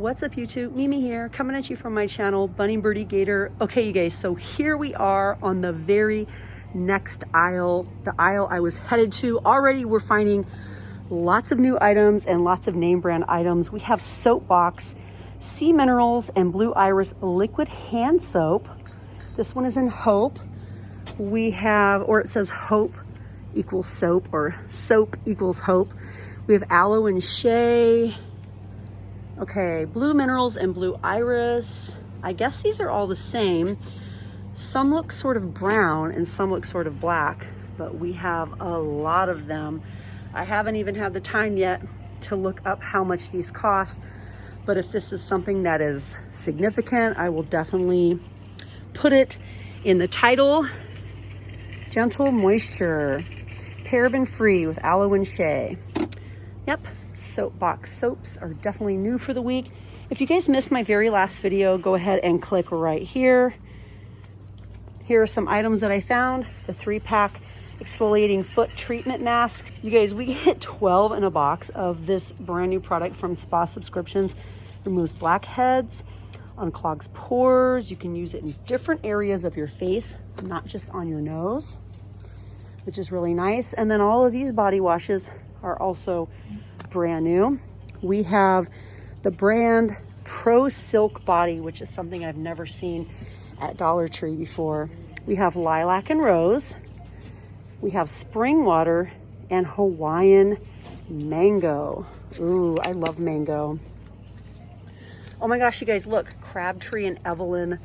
What's up YouTube? Mimi here, coming at you from my channel, Bunny Birdy Gator. Okay you guys, so here we are on the very next aisle, the aisle I was headed to. Already we're finding lots of new items and lots of name brand items. We have Soap Box, Sea Minerals, and Blue Iris liquid hand soap. This one is in Hope. We have, or it says Hope equals soap, or soap equals hope. We have Aloe and Shea. Okay, Blue Minerals and Blue Iris. I guess these are all the same. Some look sort of brown and some look sort of black, but we have a lot of them. I haven't even had the time yet to look up how much these cost, but if this is something that is significant, I will definitely put it in the title. Gentle Moisture, paraben free with aloe and shea. Yep. Soap box soaps are definitely new for the week. If you guys missed my very last video, go ahead and click right here. Here are some items that I found. The 3-pack exfoliating foot treatment mask. You guys, we get 12 in a box of this brand new product from Spa Subscriptions. Removes blackheads, unclogs pores. You can use it in different areas of your face, not just on your nose, which is really nice. And then all of these body washes are also brand new. We have the brand Pro Silk Body, which is something I've never seen at Dollar Tree before. We have Lilac and Rose. We have Spring Water and Hawaiian Mango. Ooh, I love mango. Oh my gosh, you guys, look, Crabtree and Evelyn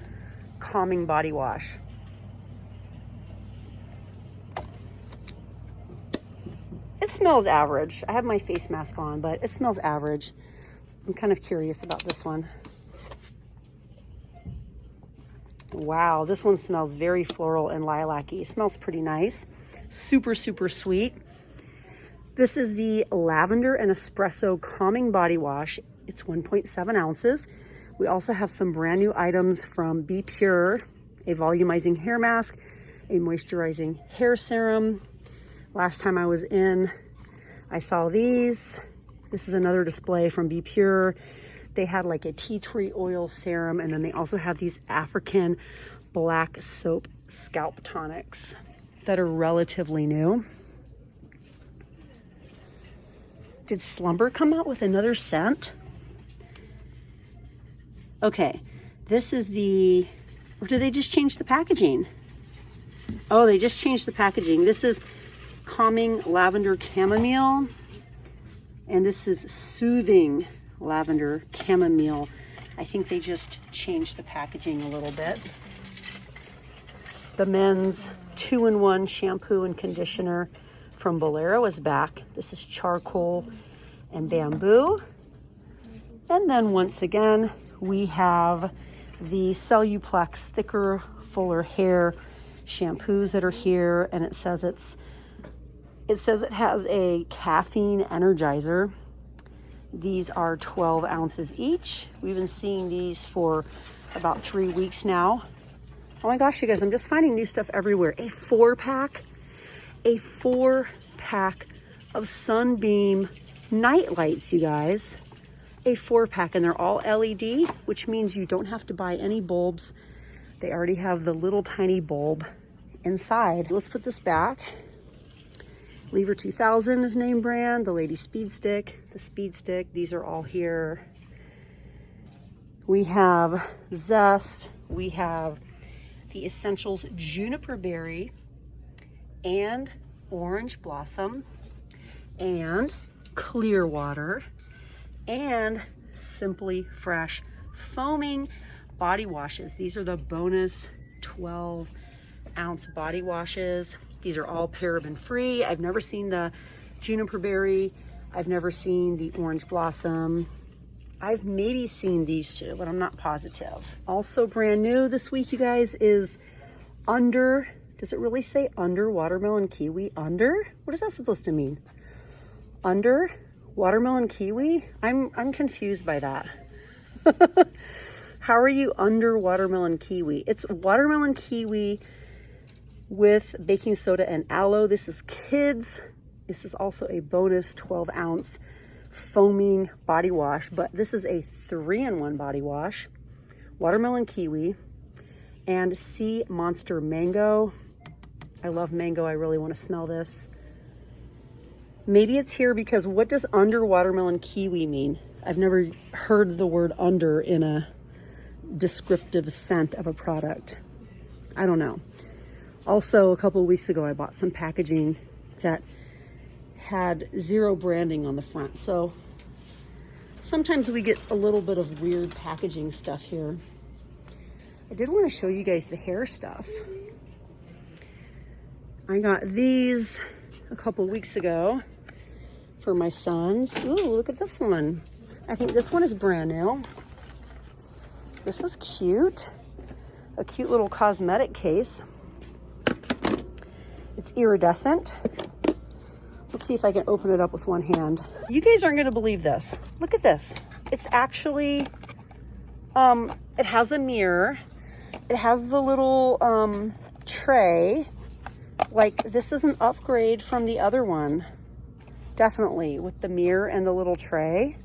Calming Body Wash. It smells average. I have my face mask on, but it smells average. I'm kind of curious about this one. Wow, this one smells very floral and lilac-y. It smells pretty nice. Super, super sweet. This is the Lavender and Espresso Calming Body Wash. It's 1.7 ounces. We also have some brand new items from Be Pure, a volumizing hair mask, a moisturizing hair serum. Last time I was in, I saw these. This is another display from Be Pure. They had like a tea tree oil serum, and then they also have these African black soap scalp tonics that are relatively new. Did Slumber come out with another scent? Okay, this is the, or did they just change the packaging? Oh, they just changed the packaging. This is Calming Lavender Chamomile, and this is Soothing Lavender Chamomile. I think they just changed the packaging a little bit. The men's 2-in-1 shampoo and conditioner from Bolero is back. This is charcoal and bamboo. And then once again, we have the Celluplex thicker, fuller hair shampoos that are here, and it says it has a caffeine energizer. These are 12 ounces each. We've been seeing these for about 3 weeks now. Oh my gosh, you guys, I'm just finding new stuff everywhere. A 4-pack of Sunbeam night lights, you guys. A 4-pack, and they're all LED, which means you don't have to buy any bulbs. They already have the little tiny bulb inside. Let's put this back. Lever 2000 is name brand, the Lady Speed Stick, the Speed Stick, these are all here. We have Zest, we have the Essentials Juniper Berry and Orange Blossom and Clearwater and Simply Fresh foaming body washes. These are the bonus 12-ounce body washes. These are all paraben free. I've never seen the Juniper Berry. I've never seen the Orange Blossom. I've maybe seen these two, but I'm not positive. Also brand new this week, you guys, is Under, does it really say Under Watermelon Kiwi? Under? What is that supposed to mean? Under Watermelon Kiwi? I'm confused by that. How are you under Watermelon Kiwi? It's Watermelon Kiwi with baking soda and aloe. This is kids. This is also a bonus 12-ounce foaming body wash, but this is a 3-in-1 body wash. Watermelon kiwi and sea monster mango. I love mango. I really want to smell this. Maybe it's here because what does under watermelon kiwi mean? I've never heard the word under in a descriptive scent of a product. I don't know. Also, a couple of weeks ago, I bought some packaging that had 0 branding on the front. So sometimes we get a little bit of weird packaging stuff here. I did want to show you guys the hair stuff. I got these a couple weeks ago for my sons. Ooh, look at this one. I think this one is brand new. This is cute. A cute little cosmetic case. It's iridescent. Let's see if I can open it up with one hand. You guys aren't gonna believe this. Look at this. It's actually, it has a mirror. It has the little tray. Like, this is an upgrade from the other one. Definitely, with the mirror and the little tray.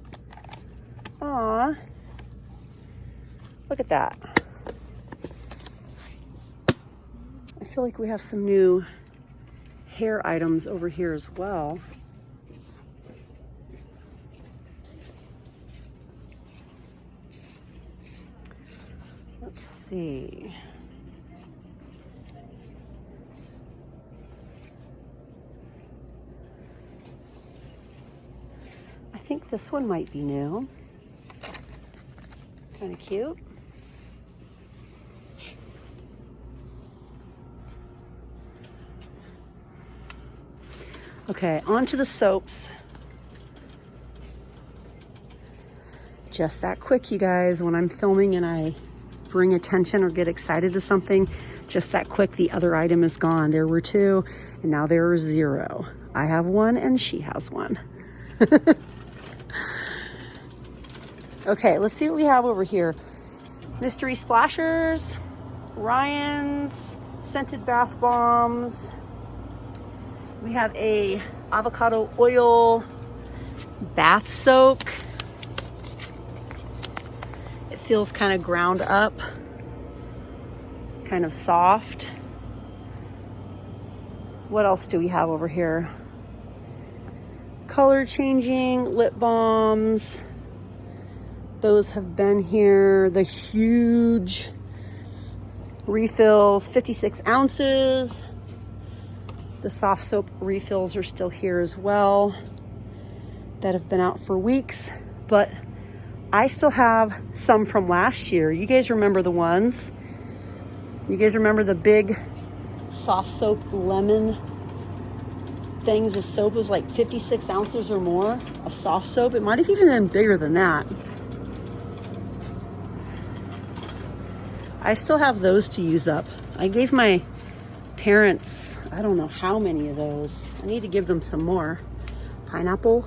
Aw. Look at that. I feel like we have some new hair items over here as well. Let's see. I think this one might be new. Kind of cute. Okay, on to the soaps. Just that quick, you guys. When I'm filming and I bring attention or get excited to something, just that quick, the other item is gone. There were 2, and now there are 0. I have 1, and she has 1. Okay, let's see what we have over here. Mystery splashers, Ryan's, scented bath bombs. We have a avocado oil bath soak. It feels kind of ground up, kind of soft. What else do we have over here? Color changing lip balms. Those have been here. The huge refills, 56 ounces. The soft soap refills are still here as well, that have been out for weeks, but I still have some from last year. You guys remember the ones? You guys remember the big soft soap lemon things of soap? It was like 56 ounces or more of soft soap. It might have even been bigger than that. I still have those to use up. I gave my parents, I don't know how many of those. I need to give them some more. Pineapple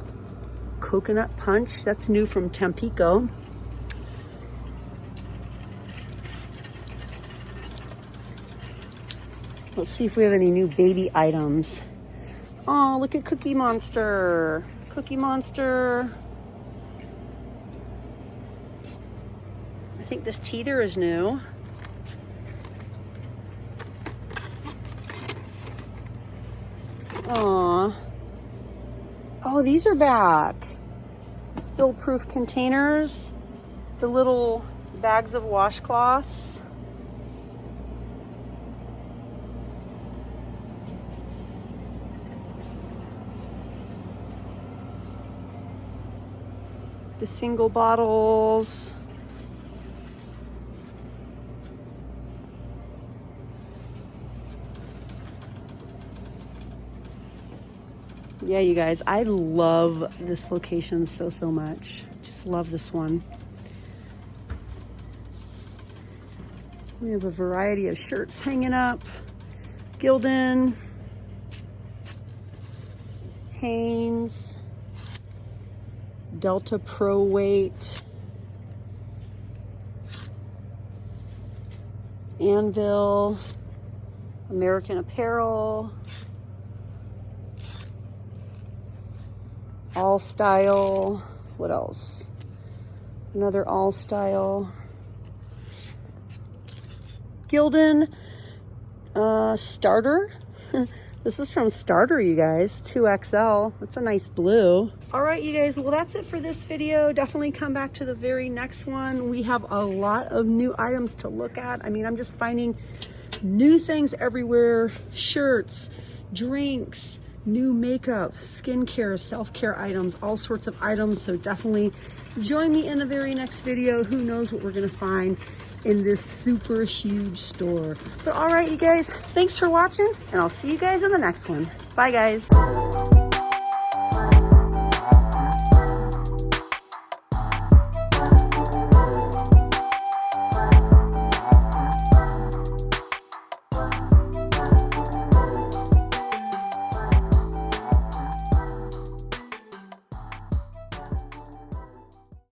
coconut punch. That's new from Tampico. Let's see if we have any new baby items. Oh, look at Cookie Monster. Cookie Monster. I think this teeter is new. Aw. Oh, these are back. Spill-proof containers. The little bags of washcloths. The single bottles. Yeah, you guys, I love this location so much. Just love this one. We have a variety of shirts hanging up. Gildan, Hanes, Delta Pro Weight, Anvil, American Apparel, All Style. What else? Another All Style. Gildan Starter. This is from Starter, you guys, 2XL. That's a nice blue. All right, you guys, well, that's it for this video. Definitely come back to the very next one. We have a lot of new items to look at. I mean, I'm just finding new things everywhere. Shirts, drinks, new makeup, skincare, self-care items, all sorts of items. So definitely join me in the very next video. Who knows what we're gonna find in this super huge store. But all right, you guys, thanks for watching, and I'll see you guys in the next one. Bye, guys.